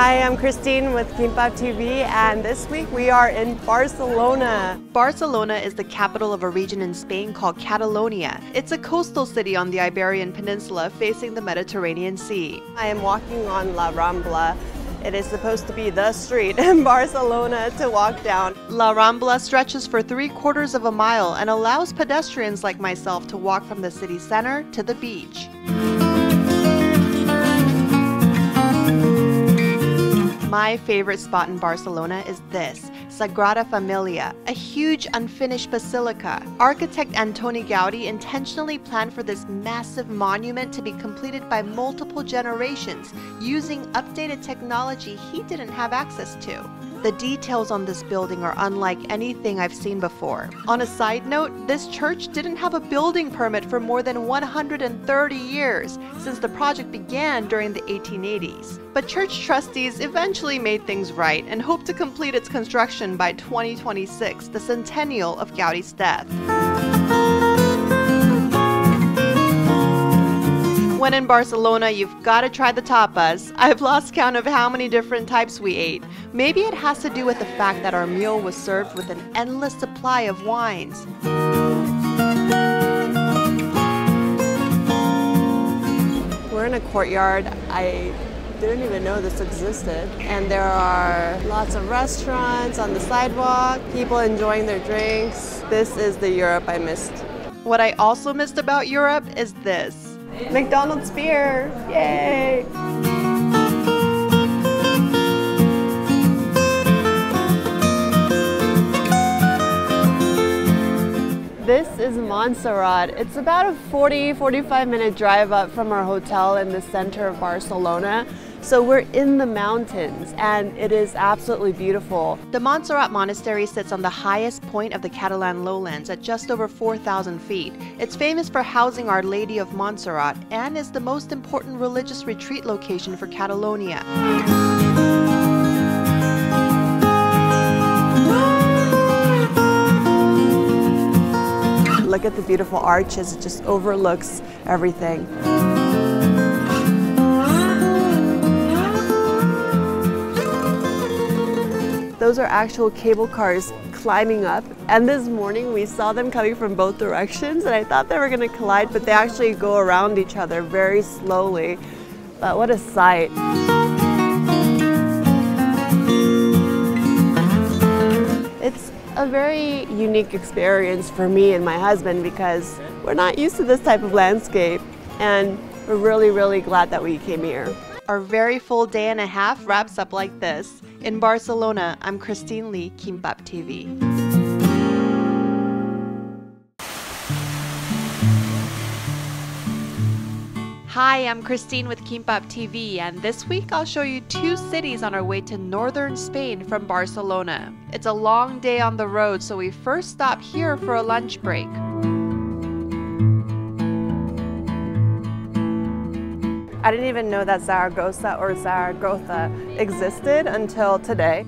Hi, I'm Christine with Kimbop TV, and this week we are in Barcelona. Barcelona is the capital of a region in Spain called Catalonia. It's a coastal city on the Iberian Peninsula facing the Mediterranean Sea. I am walking on La Rambla. It is supposed to be the street in Barcelona to walk down. La Rambla stretches for 3/4 of a mile and allows pedestrians like myself to walk from the city center to the beach. My favorite spot in Barcelona is this, Sagrada Famlia, a huge unfinished basilica. Architect Antoni Gaudi intentionally planned for this massive monument to be completed by multiple generations using updated technology he didn't have access to. The details on this building are unlike anything I've seen before. On a side note, this church didn't have a building permit for more than 130 years, since the project began during the 1880s. But church trustees eventually made things right and hope to complete its construction by 2026, the centennial of Gaudi's death. When in Barcelona, you've got to try the tapas. I've lost count of how many different types we ate. Maybe it has to do with the fact that our meal was served with an endless supply of wines. We're in a courtyard. I didn't even know this existed. And there are lots of restaurants on the sidewalk, people enjoying their drinks. This is the Europe I missed. What I also missed about Europe is this. McDonald's beer, yay! This is Montserrat. It's about a 40-45 minute drive up from our hotel in the center of Barcelona. So we're in the mountains and it is absolutely beautiful. The Montserrat Monastery sits on the highest point of the Catalan lowlands at just over 4,000 feet. It's famous for housing Our Lady of Montserrat and is the most important religious retreat location for Catalonia. Look at the beautiful arches, it just overlooks everything. Those are actual cable cars climbing up, and this morning we saw them coming from both directions and I thought they were going to collide, but they actually go around each other very slowly. But what a sight. It's a very unique experience for me and my husband because we're not used to this type of landscape, and we're really glad that we came here. Our very full day and a half wraps up like this. In Barcelona, I'm Christine Lee, Kimbop TV. Hi, I'm Christine with Kimbop TV, and this week I'll show you 2 cities on our way to northern Spain from Barcelona. It's a long day on the road, so we first stop here for a lunch break. I didn't even know that Zaragoza existed until today.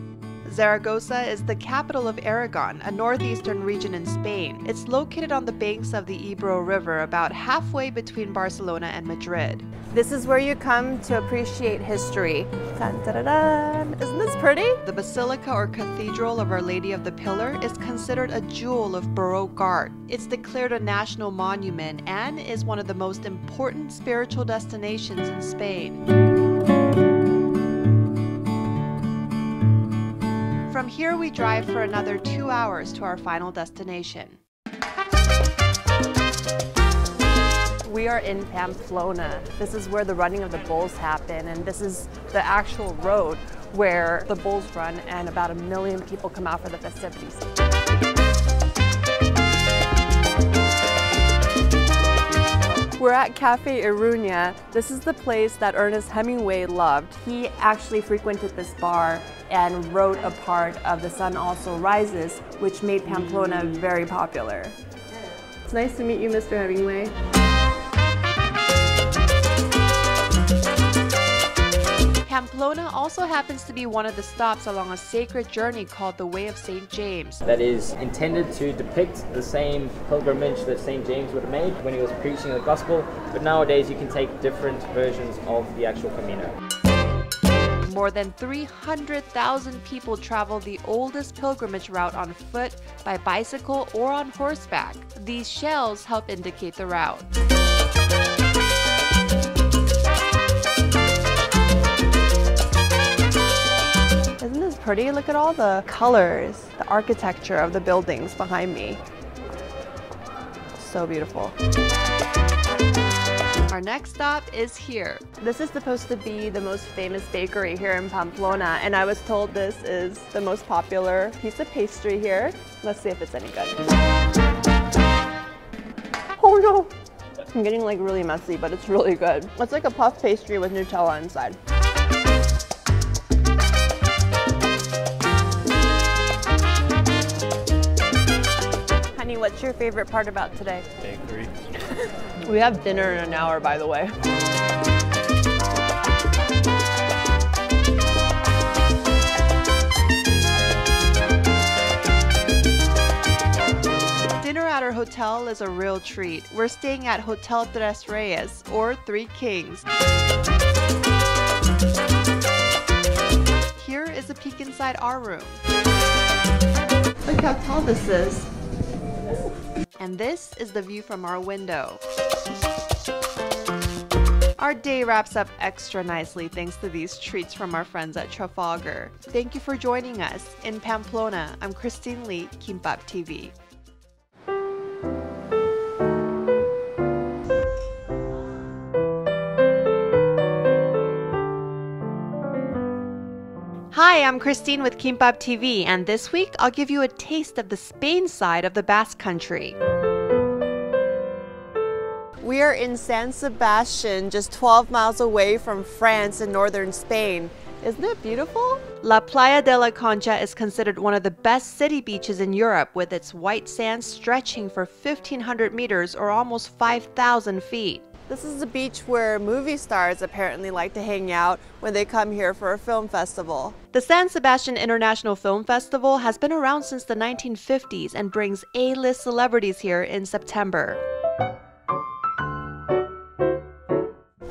Zaragoza is the capital of Aragon, a northeastern region in Spain. It's located on the banks of the Ebro River, about halfway between Barcelona and Madrid. This is where you come to appreciate history. Dun, dun, dun, dun. Isn't this pretty? The Basilica or Cathedral of Our Lady of the Pillar is considered a jewel of Baroque art. It's declared a national monument and is one of the most important spiritual destinations in Spain. From here, we drive for another 2 hours to our final destination. We are in Pamplona. This is where the running of the bulls happen, and this is the actual road where the bulls run, and about 1 million people come out for the festivities. We're at Cafe Iruña. This is the place that Ernest Hemingway loved. He actually frequented this bar and wrote a part of The Sun Also Rises, which made Pamplona very popular. It's nice to meet you, Mr. Hemingway. Pamplona also happens to be one of the stops along a sacred journey called the Way of St. James. That is intended to depict the same pilgrimage that St. James would have made when he was preaching the gospel, but nowadays you can take different versions of the actual Camino. more than 300,000 people travel the oldest pilgrimage route on foot, by bicycle, or on horseback. These shells help indicate the route. Isn't this pretty? Look at all the colors, the architecture of the buildings behind me. So beautiful. Our next stop is here. This is supposed to be the most famous bakery here in Pamplona, and I was told this is the most popular piece of pastry here. Let's see if it's any good. Oh no! I'm getting like really messy, but it's really good. It's like a puff pastry with Nutella inside. Honey, what's your favorite part about today? Bakery. We have dinner in an hour, by the way. Dinner at our hotel is a real treat. We're staying at Hotel Tres Reyes, or Three Kings. Here is a peek inside our room. Look how tall this is. And this is the view from our window. Our day wraps up extra nicely thanks to these treats from our friends at Trafalgar. Thank you for joining us. In Pamplona, I'm Christine Lee, Kimbop TV. Hi, I'm Christine with Kimbop TV, and this week I'll give you a taste of the Spain side of the Basque Country. We are in San Sebastian, just 12 miles away from France in northern Spain. Isn't it beautiful? La Playa de la Concha is considered one of the best city beaches in Europe, with its white sand stretching for 1,500 meters or almost 5,000 feet. This is a beach where movie stars apparently like to hang out when they come here for a film festival. The San Sebastian International Film Festival has been around since the 1950s and brings A-list celebrities here in September.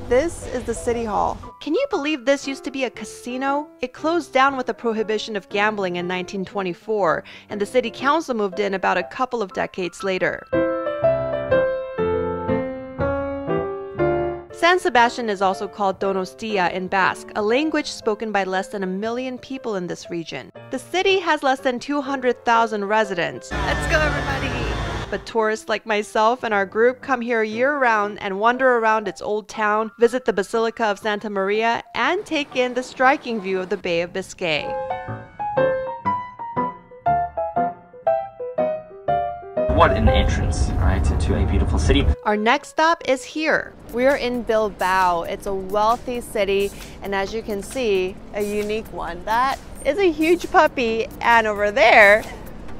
This is the City Hall. Can you believe this used to be a casino? It closed down with the prohibition of gambling in 1924, and the city council moved in about a couple of decades later. San Sebastian is also called Donostia in Basque, a language spoken by less than 1 million people in this region. The city has less than 200,000 residents. Let's go, everybody! But tourists like myself and our group come here year-round and wander around its old town, visit the Basilica of Santa Maria, and take in the striking view of the Bay of Biscay. What an entrance, right, to a beautiful city. Our next stop is here. We're in Bilbao. It's a wealthy city, and as you can see, a unique one. That is a huge puppy, and over there,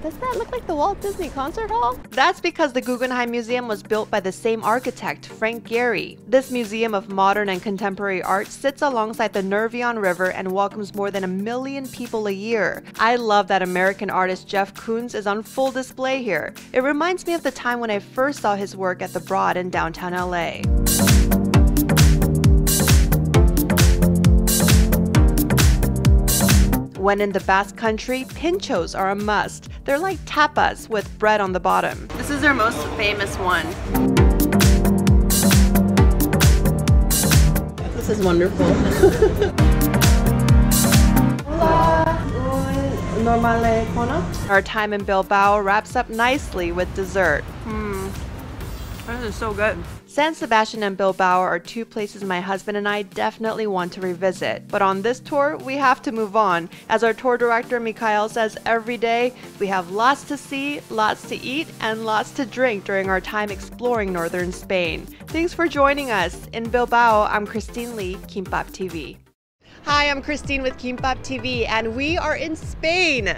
does that look like the Walt Disney Concert Hall? That's because the Guggenheim Museum was built by the same architect, Frank Gehry. This museum of modern and contemporary art sits alongside the Nervion River and welcomes more than 1 million people a year. I love that American artist Jeff Koons is on full display here. It reminds me of the time when I first saw his work at the Broad in downtown LA. When in the Basque Country, pinchos are a must. They're like tapas with bread on the bottom. This is their most famous one. This is wonderful. Hola, un normale cono? Our time in Bilbao wraps up nicely with dessert. This is so good. San Sebastian and Bilbao are two places my husband and I definitely want to revisit. But on this tour, we have to move on. As our tour director Mikhail says every day, we have lots to see, lots to eat, and lots to drink during our time exploring northern Spain. Thanks for joining us. In Bilbao, I'm Christine Lee, Kimbop TV. Hi, I'm Christine with Kimbop TV, and we are in Spain.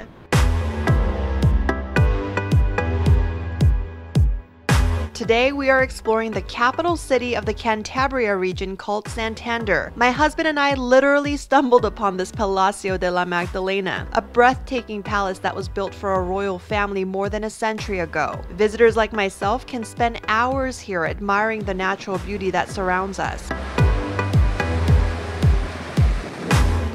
Today we are exploring the capital city of the Cantabria region called Santander. My husband and I literally stumbled upon this Palacio de la Magdalena, a breathtaking palace that was built for a royal family more than a century ago. Visitors like myself can spend hours here admiring the natural beauty that surrounds us.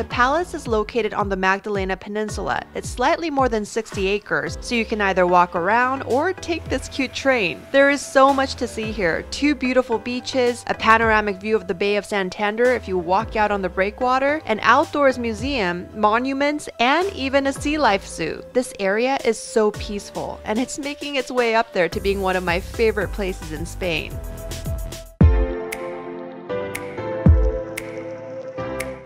The palace is located on the Magdalena Peninsula. It's slightly more than 60 acres, so you can either walk around or take this cute train. There is so much to see here. 2 beautiful beaches, a panoramic view of the Bay of Santander if you walk out on the breakwater, an outdoors museum, monuments, and even a sea life zoo. This area is so peaceful, and it's making its way up there to being one of my favorite places in Spain.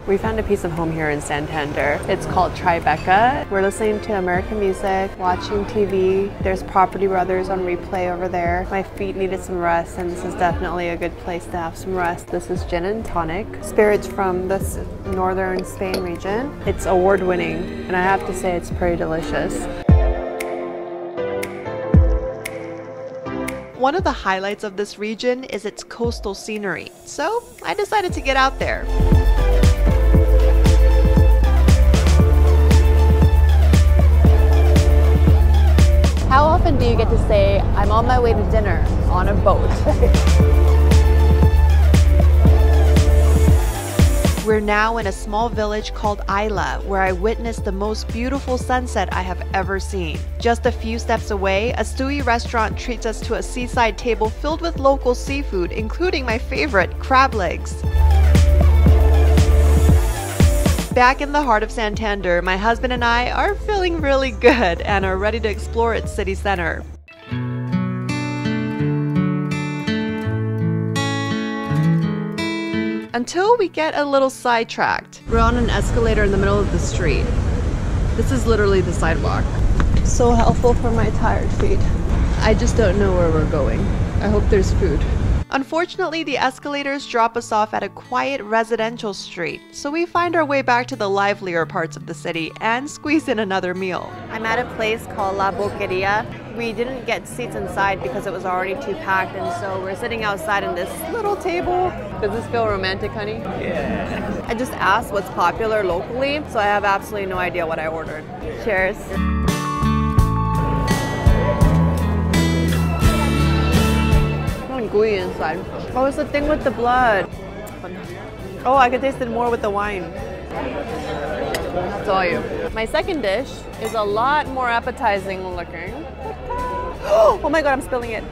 We found a piece of home here in Santander. It's called Tribeca. We're listening to American music, watching TV. There's Property Brothers on replay over there. My feet needed some rest, and this is definitely a good place to have some rest. This is gin and tonic. Spirits from this northern Spain region. It's award-winning, and I have to say it's pretty delicious. One of the highlights of this region is its coastal scenery, so I decided to get out there. How often do you get to say, I'm on my way to dinner on a boat? We're now in a small village called Isla, where I witnessed the most beautiful sunset I have ever seen. Just a few steps away, a Stewie restaurant treats us to a seaside table filled with local seafood, including my favorite, crab legs. Back in the heart of Santander, my husband and I are feeling really good and are ready to explore its city center. Until we get a little sidetracked. We're on an escalator in the middle of the street. This is literally the sidewalk. So helpful for my tired feet. I just don't know where we're going. I hope there's food. Unfortunately, the escalators drop us off at a quiet residential street, so we find our way back to the livelier parts of the city and squeeze in another meal. I'm at a place called La Boqueria. We didn't get seats inside because it was already too packed, and so we're sitting outside in this little table. Does this feel romantic, honey? Yeah. I just asked what's popular locally, so I have absolutely no idea what I ordered. Cheers. Gooey inside. Oh, it's the thing with the blood. Oh, I could taste it more with the wine. That's all you. My second dish is a lot more appetizing looking. Oh my god, I'm spilling it.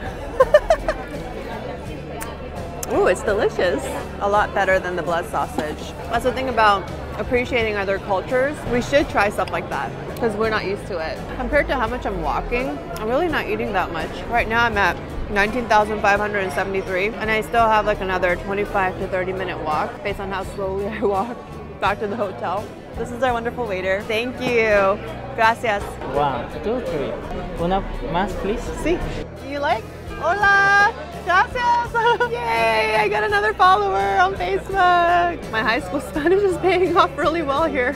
Ooh, it's delicious. A lot better than the blood sausage. That's the thing about appreciating other cultures. We should try stuff like that because we're not used to it. Compared to how much I'm walking, I'm really not eating that much. Right now I'm at 19,573 and I still have like another 25 to 30 minute walk based on how slowly I walk back to the hotel. This is our wonderful waiter. Thank you. Gracias. 1, 2, 3. Una más, please. Sí. You like? Hola. Gracias. Yay, I got another follower on Facebook. My high school Spanish is paying off really well here.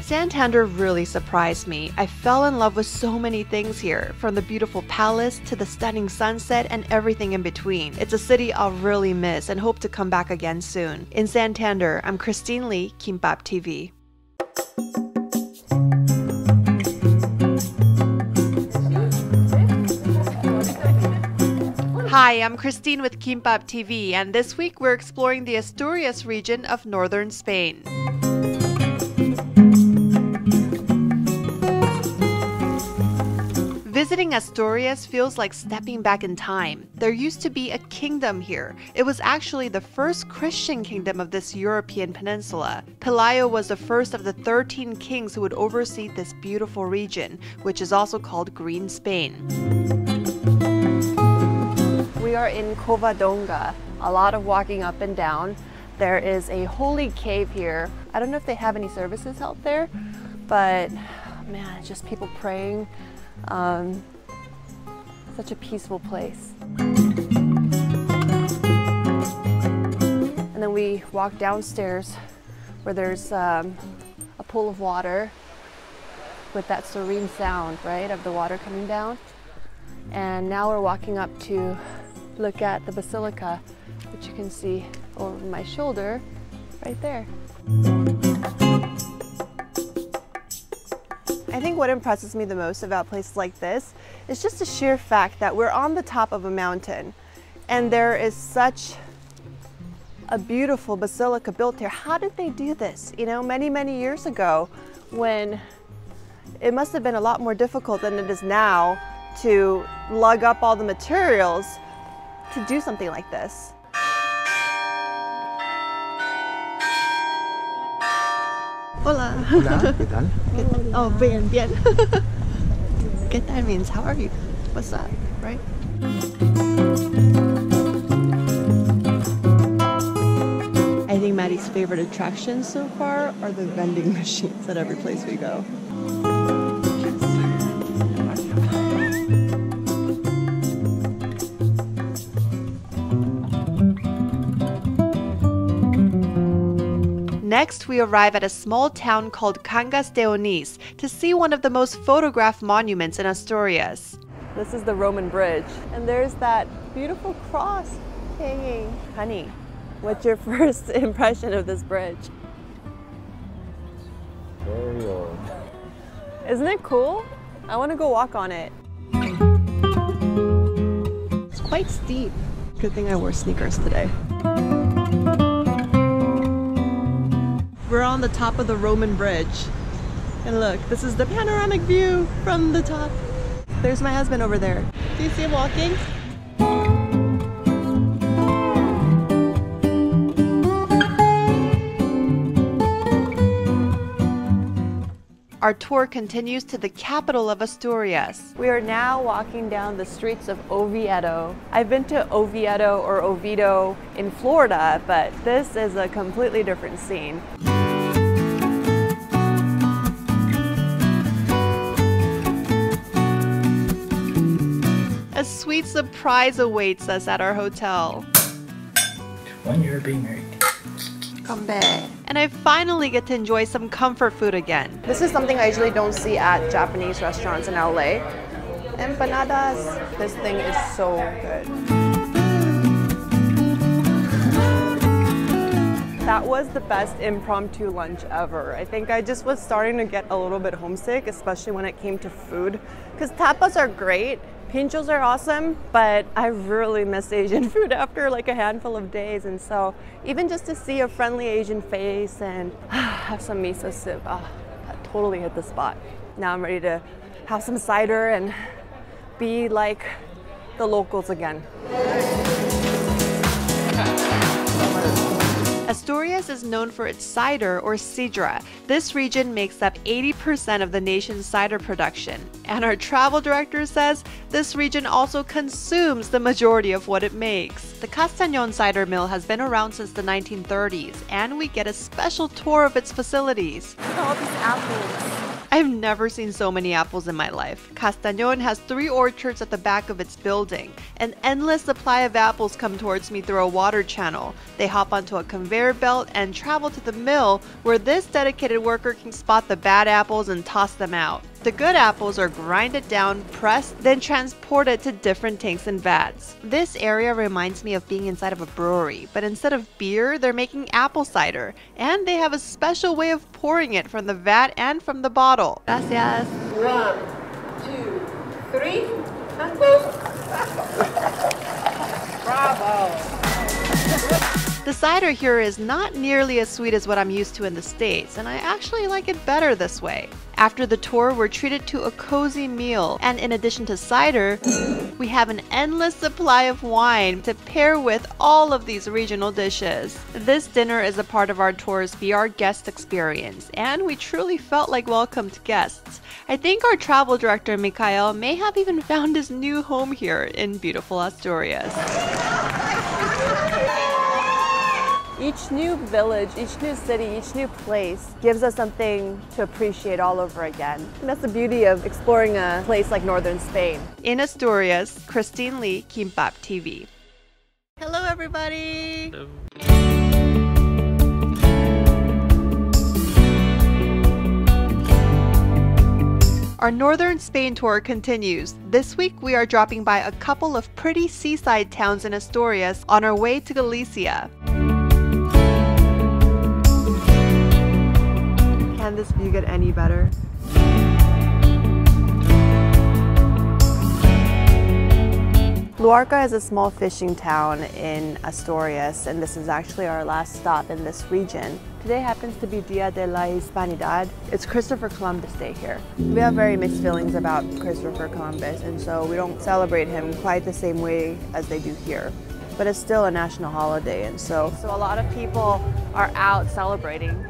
Santander really surprised me. I fell in love with so many things here, from the beautiful palace to the stunning sunset and everything in between. It's a city I'll really miss and hope to come back again soon. In Santander, I'm Christine Lee, Kimbop TV. Hi, I'm Christine with Kimbop TV, and this week we're exploring the Asturias region of northern Spain. Visiting Asturias feels like stepping back in time. There used to be a kingdom here. It was actually the first Christian kingdom of this European peninsula. Pelayo was the first of the 13 kings who would oversee this beautiful region, which is also called Green Spain. We are in Covadonga. A lot of walking up and down. There is a holy cave here. I don't know if they have any services out there, but man, just people praying. Such a peaceful place. And then we walk downstairs where there's a pool of water with that serene sound, right, of the water coming down. And now we're walking up to look at the basilica, which you can see over my shoulder right there. I think what impresses me the most about places like this is just the sheer fact that we're on the top of a mountain and there is such a beautiful basilica built here. How did they do this? You know, many, many years ago, when it must have been a lot more difficult than it is now to lug up all the materials to do something like this. Hola. Hola, ¿qué tal? Oh, bien, bien. ¿Qué tal means how are you? What's up, right? I think Maddie's favorite attractions so far are the vending machines at every place we go. Next, we arrive at a small town called Cangas de Onís to see one of the most photographed monuments in Asturias. This is the Roman bridge, and there's that beautiful cross hanging. Honey, what's your first impression of this bridge? Very old. Isn't it cool? I want to go walk on it. It's quite steep. Good thing I wore sneakers today. We're on the top of the Roman bridge. And look, this is the panoramic view from the top. There's my husband over there. Do you see him walking? Our tour continues to the capital of Asturias. We are now walking down the streets of Oviedo. I've been to Oviedo or Oviedo in Florida, but this is a completely different scene. A sweet surprise awaits us at our hotel. When you're being married. Come back. And I finally get to enjoy some comfort food again. This is something I usually don't see at Japanese restaurants in LA. Empanadas. This thing is so good. That was the best impromptu lunch ever. I think I just was starting to get a little bit homesick, especially when it came to food. Because tapas are great, pinchos are awesome, but I really miss Asian food after like a handful of days. And so even just to see a friendly Asian face and have some miso soup, that totally hit the spot. Now I'm ready to have some cider and be like the locals again. Asturias is known for its cider or sidra. This region makes up 80% of the nation's cider production. And our travel director says this region also consumes the majority of what it makes. The Castañón cider mill has been around since the 1930s, and we get a special tour of its facilities. Look at all these apples. I've never seen so many apples in my life. Castañón has 3 orchards at the back of its building. An endless supply of apples come towards me through a water channel. They hop onto a conveyor belt and travel to the mill, where this dedicated worker can spot the bad apples and toss them out. The good apples are grinded down, pressed, then transported to different tanks and vats. This area reminds me of being inside of a brewery, but instead of beer, they're making apple cider. And they have a special way of pouring it from the vat and from the bottle. Gracias. 1, 2, 3, and go. Bravo. The cider here is not nearly as sweet as what I'm used to in the States, and I actually like it better this way. After the tour, we're treated to a cozy meal, and in addition to cider, we have an endless supply of wine to pair with all of these regional dishes. This dinner is a part of our tour's VR guest experience, and we truly felt like welcomed guests. I think our travel director, Mikhail, may have even found his new home here in beautiful Asturias. Each new village, each new city, each new place gives us something to appreciate all over again. And that's the beauty of exploring a place like northern Spain. In Asturias, Christine Lee, Kimbop TV. Hello, everybody! Hello. Our northern Spain tour continues. This week we are dropping by a couple of pretty seaside towns in Asturias on our way to Galicia. Can this view get any better? Luarca is a small fishing town in Asturias, and this is actually our last stop in this region. Today happens to be Dia de la Hispanidad. It's Christopher Columbus Day here. We have very mixed feelings about Christopher Columbus, and so we don't celebrate him quite the same way as they do here. But it's still a national holiday, and so a lot of people are out celebrating.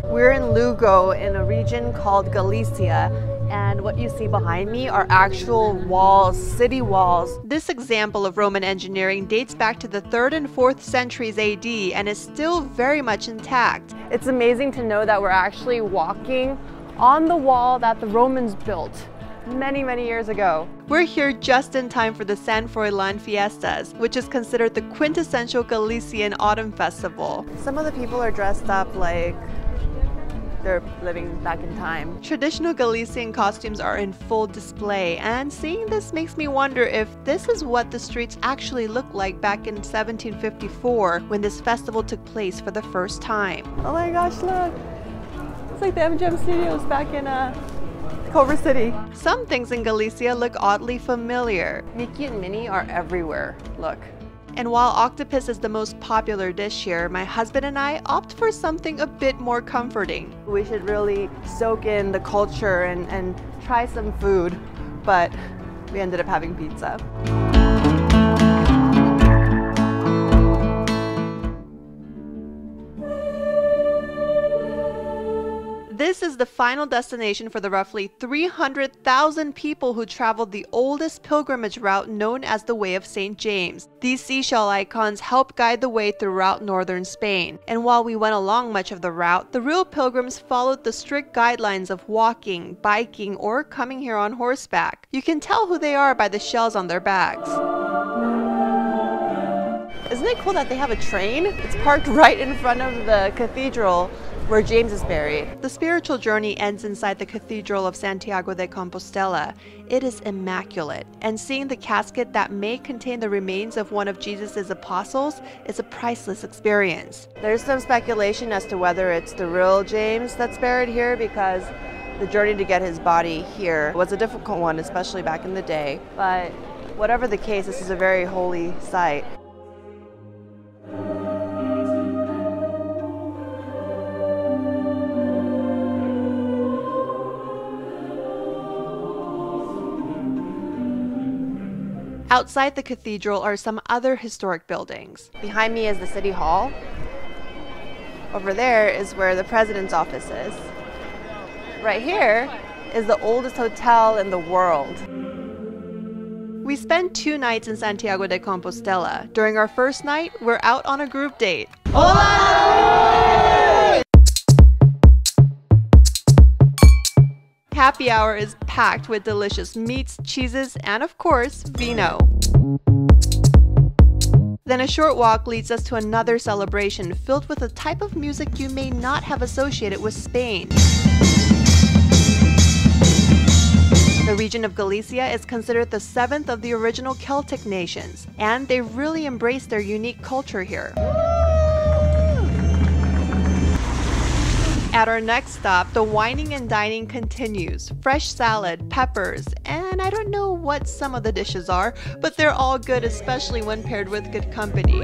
We're in Lugo in a region called Galicia, and what you see behind me are actual walls, city walls. This example of Roman engineering dates back to the 3rd and 4th centuries AD and is still very much intact. It's amazing to know that we're actually walking on the wall that the Romans built many, many years ago. We're here just in time for the San Froilán Fiestas, which is considered the quintessential Galician autumn festival. Some of the people are dressed up like they're living back in time. Traditional Galician costumes are in full display, and seeing this makes me wonder if this is what the streets actually looked like back in 1754 when this festival took place for the first time. Oh my gosh, look! It's like the MGM Studios back in Culver City. Some things in Galicia look oddly familiar. Mickey and Minnie are everywhere. Look. And while octopus is the most popular dish here, my husband and I opt for something a bit more comforting. We should really soak in the culture and try some food, but we ended up having pizza. This is the final destination for the roughly 300,000 people who traveled the oldest pilgrimage route known as the Way of St. James. These seashell icons help guide the way throughout northern Spain. And while we went along much of the route, the real pilgrims followed the strict guidelines of walking, biking, or coming here on horseback. You can tell who they are by the shells on their bags. Isn't it cool that they have a train? It's parked right in front of the cathedral where James is buried. The spiritual journey ends inside the Cathedral of Santiago de Compostela. It is immaculate, and seeing the casket that may contain the remains of one of Jesus' apostles is a priceless experience. There's some speculation as to whether it's the real James that's buried here, because the journey to get his body here was a difficult one, especially back in the day. But whatever the case, this is a very holy site. Outside the cathedral are some other historic buildings. Behind me is the City Hall. Over there is where the president's office is. Right here is the oldest hotel in the world. We spent 2 nights in Santiago de Compostela. During our first night, we're out on a group date. Hola! Happy hour is packed with delicious meats, cheeses, and of course, vino. Then a short walk leads us to another celebration filled with a type of music you may not have associated with Spain. The region of Galicia is considered the 7th of the original Celtic nations, and they really embrace their unique culture here. At our next stop, the wining and dining continues. Fresh salad, peppers, and I don't know what some of the dishes are, but they're all good, especially when paired with good company.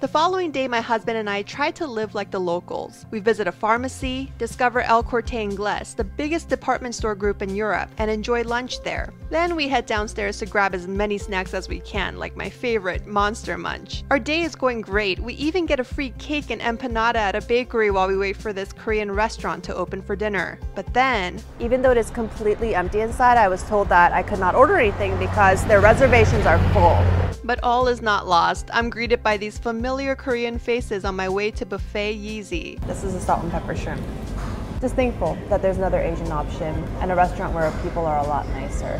The following day, my husband and I tried to live like the locals. We visit a pharmacy, discover El Corte Inglés, the biggest department store group in Europe, and enjoy lunch there. Then we head downstairs to grab as many snacks as we can, like my favorite, Monster Munch. Our day is going great. We even get a free cake and empanada at a bakery while we wait for this Korean restaurant to open for dinner. But then, even though it is completely empty inside, I was told that I could not order anything because their reservations are full. But all is not lost. I'm greeted by these familiar Korean faces on my way to Buffet Yeezy. This is a salt and pepper shrimp. Just thankful that there's another Asian option and a restaurant where people are a lot nicer.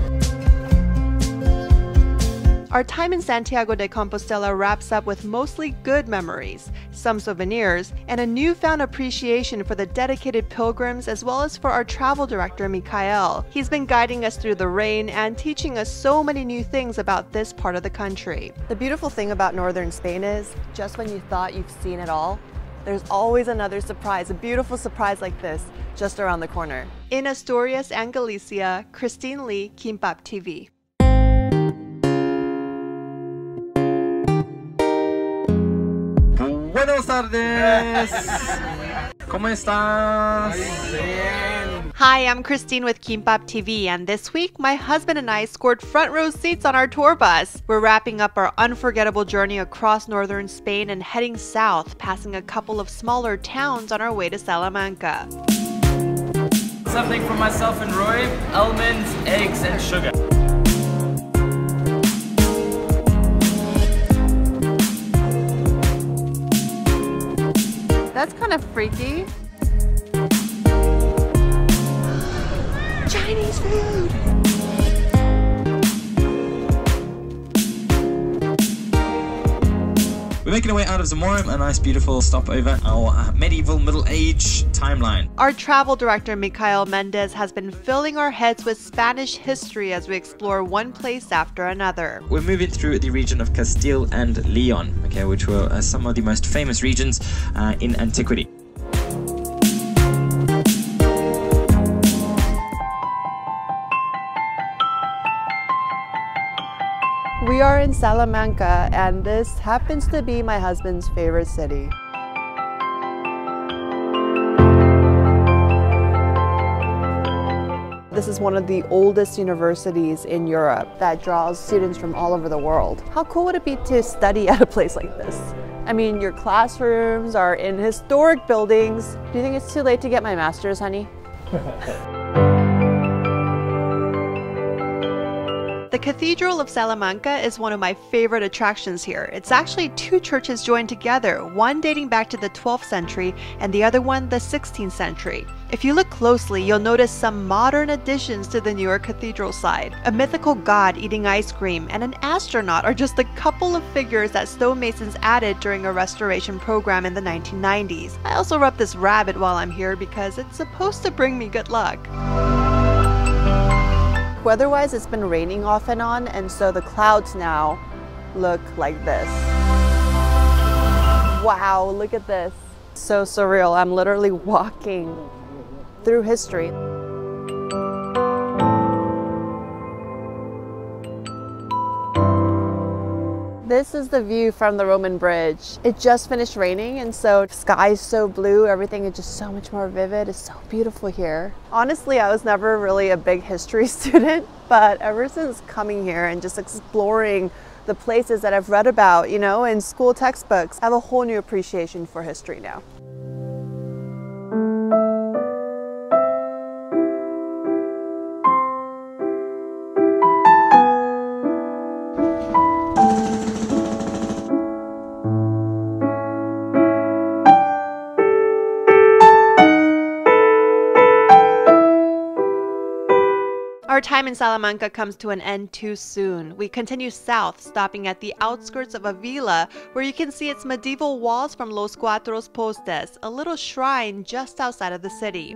Our time in Santiago de Compostela wraps up with mostly good memories, some souvenirs, and a newfound appreciation for the dedicated pilgrims as well as for our travel director, Mikhail. He's been guiding us through the rain and teaching us so many new things about this part of the country. The beautiful thing about northern Spain is, just when you thought you've seen it all, there's always another surprise, a beautiful surprise like this, just around the corner. In Asturias and Galicia, Christine Lee, Kimbop TV. Buenas tardes. ¿Cómo estás? Hi, I'm Christine with Kimbop TV, and this week my husband and I scored front row seats on our tour bus. We're wrapping up our unforgettable journey across northern Spain and heading south, passing a couple of smaller towns on our way to Salamanca. Something for myself and Roy: almonds, eggs, and sugar. That's kind of freaky. Chinese food! We're making our way out of Zamora, a nice beautiful stopover, our medieval Middle Age timeline. Our travel director, Mikhail Mendez, has been filling our heads with Spanish history as we explore one place after another. We're moving through the region of Castile and Leon, okay, which were some of the most famous regions in antiquity. We are in Salamanca, and this happens to be my husband's favorite city. This is one of the oldest universities in Europe that draws students from all over the world. How cool would it be to study at a place like this? I mean, your classrooms are in historic buildings. Do you think it's too late to get my master's, honey? The Cathedral of Salamanca is one of my favorite attractions here. It's actually two churches joined together, one dating back to the 12th century and the other one the 16th century. If you look closely, you'll notice some modern additions to the newer cathedral side. A mythical god eating ice cream and an astronaut are just a couple of figures that stonemasons added during a restoration program in the 1990s. I also rub this rabbit while I'm here because it's supposed to bring me good luck. Weather-wise, it's been raining off and on, and so the clouds now look like this. Wow, look at this. So surreal. I'm literally walking through history. This is the view from the Roman bridge. It just finished raining, and so the sky is so blue, everything is just so much more vivid. It's so beautiful here. Honestly, I was never really a big history student, but ever since coming here and just exploring the places that I've read about, you know, in school textbooks, I have a whole new appreciation for history now. Our time in Salamanca comes to an end too soon. We continue south, stopping at the outskirts of a villa where you can see its medieval walls from Los Cuatro Postes, a little shrine just outside of the city.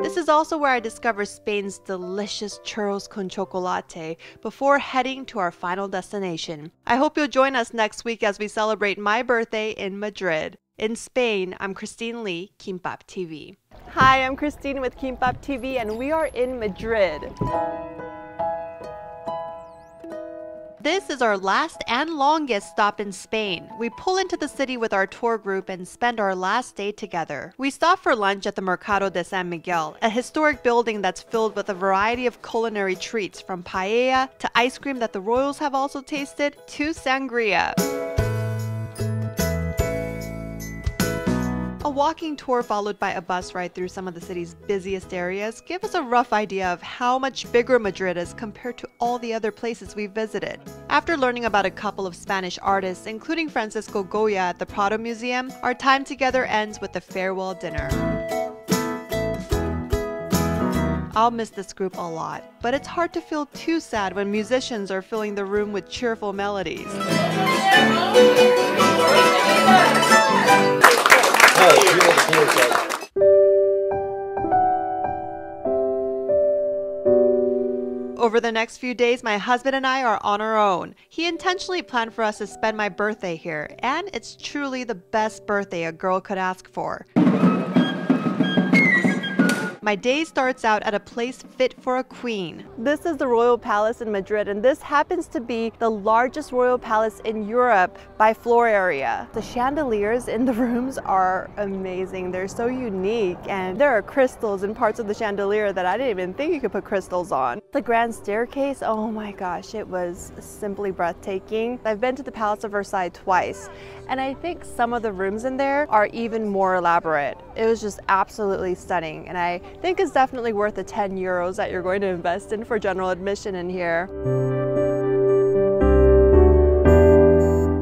This is also where I discover Spain's delicious churros con chocolate before heading to our final destination. I hope you'll join us next week as we celebrate my birthday in Madrid. In Spain, I'm Christine Lee, Kimbop TV. Hi, I'm Christine with Kimbop TV, and we are in Madrid. This is our last and longest stop in Spain. We pull into the city with our tour group and spend our last day together. We stop for lunch at the Mercado De San Miguel, a historic building that's filled with a variety of culinary treats, from paella to ice cream that the royals have also tasted to sangria. A walking tour followed by a bus ride through some of the city's busiest areas give us a rough idea of how much bigger Madrid is compared to all the other places we've visited. After learning about a couple of Spanish artists, including Francisco Goya at the Prado Museum, our time together ends with a farewell dinner. I'll miss this group a lot, but it's hard to feel too sad when musicians are filling the room with cheerful melodies. Over the next few days, my husband and I are on our own. He intentionally planned for us to spend my birthday here, and it's truly the best birthday a girl could ask for. My day starts out at a place fit for a queen. This is the Royal Palace in Madrid, and this happens to be the largest royal palace in Europe by floor area. The chandeliers in the rooms are amazing. They're so unique, and there are crystals in parts of the chandelier that I didn't even think you could put crystals on. The grand staircase, oh my gosh, it was simply breathtaking. I've been to the Palace of Versailles twice, and I think some of the rooms in there are even more elaborate. It was just absolutely stunning, and I think it's definitely worth the 10 euros that you're going to invest in for general admission in here.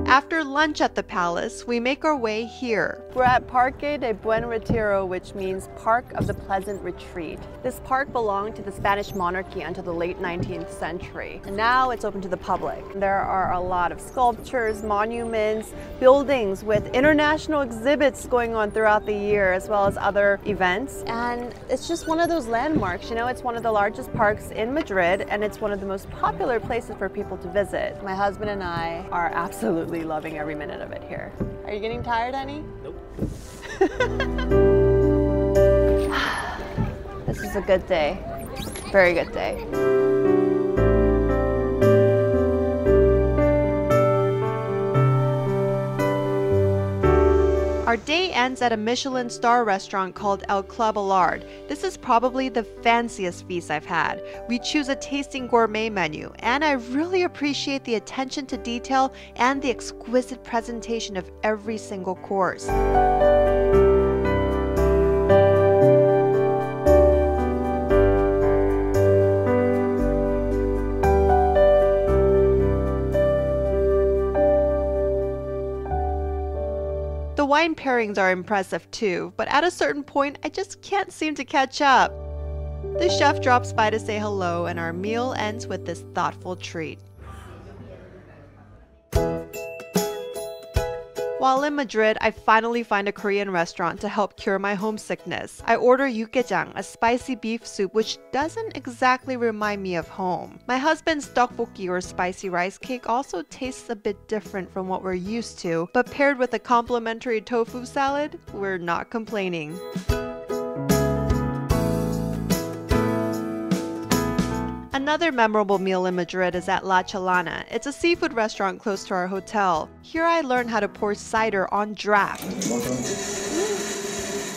After lunch at the palace, we make our way here. We're at Parque de Buen Retiro, which means Park of the Pleasant Retreat. This park belonged to the Spanish monarchy until the late 19th century, and now it's open to the public. There are a lot of sculptures, monuments, buildings with international exhibits going on throughout the year, as well as other events. And it's just one of those landmarks, you know, it's one of the largest parks in Madrid, and it's one of the most popular places for people to visit. My husband and I are absolutely loving every minute of it here. Are you getting tired, honey? Nope. This is a good day. Very good day. Our day ends at a Michelin star restaurant called El Club Alard. This is probably the fanciest feast I've had. We choose a tasting gourmet menu, and I really appreciate the attention to detail and the exquisite presentation of every single course. The wine pairings are impressive too, but at a certain point, I just can't seem to catch up. The chef drops by to say hello, and our meal ends with this thoughtful treat. While in Madrid, I finally find a Korean restaurant to help cure my homesickness. I order yukgaejang, a spicy beef soup which doesn't exactly remind me of home. My husband's tteokbokki, or spicy rice cake, also tastes a bit different from what we're used to, but paired with a complimentary tofu salad, we're not complaining. Another memorable meal in Madrid is at La Chalana. It's a seafood restaurant close to our hotel. Here I learned how to pour cider on draft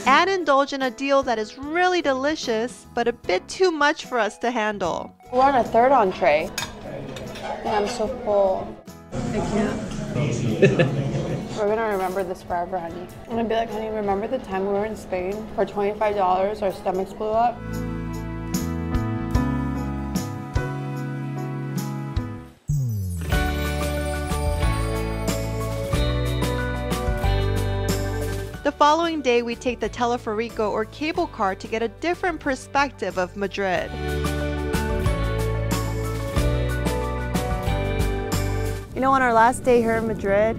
and indulge in a deal that is really delicious, but a bit too much for us to handle. We're on a third entree. Yeah, I'm so full. I can't. We're gonna remember this forever, honey. I'm gonna be like, honey, remember the time we were in Spain? For $25, our stomachs blew up? The following day, we take the teleferico, or cable car, to get a different perspective of Madrid. You know, on our last day here in Madrid,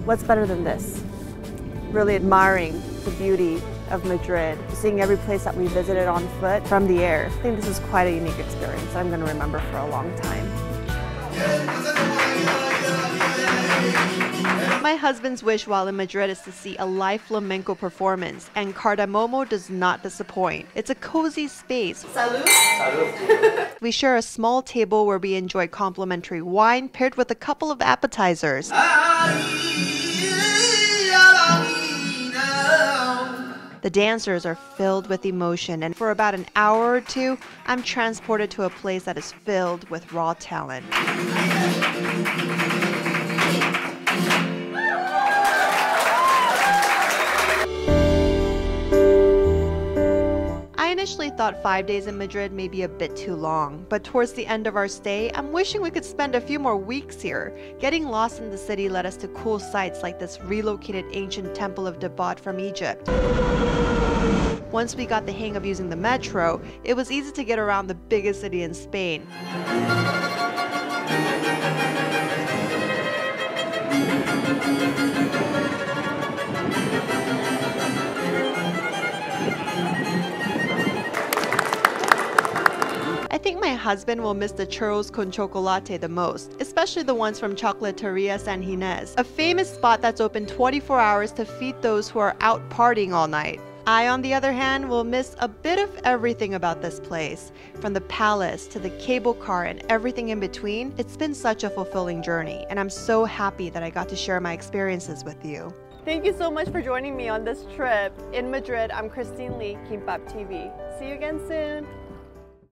what's better than this? Really admiring the beauty of Madrid, seeing every place that we visited on foot from the air. I think this is quite a unique experience that I'm going to remember for a long time. My husband's wish while in Madrid is to see a live flamenco performance, and Cardamomo does not disappoint. It's a cozy space. Salud. We share a small table where we enjoy complimentary wine paired with a couple of appetizers. The dancers are filled with emotion, and for about an hour or two, I'm transported to a place that is filled with raw talent. I initially thought 5 days in Madrid may be a bit too long, but towards the end of our stay, I'm wishing we could spend a few more weeks here. Getting lost in the city led us to cool sites like this relocated ancient temple of Debod from Egypt. Once we got the hang of using the metro, it was easy to get around the biggest city in Spain. I think my husband will miss the churros con chocolate the most, especially the ones from Chocolateria San Ginés, a famous spot that's open 24 hours to feed those who are out partying all night. I, on the other hand, will miss a bit of everything about this place. From the palace to the cable car and everything in between, it's been such a fulfilling journey, and I'm so happy that I got to share my experiences with you. Thank you so much for joining me on this trip. In Madrid, I'm Christine Lee, Kimbop TV. See you again soon.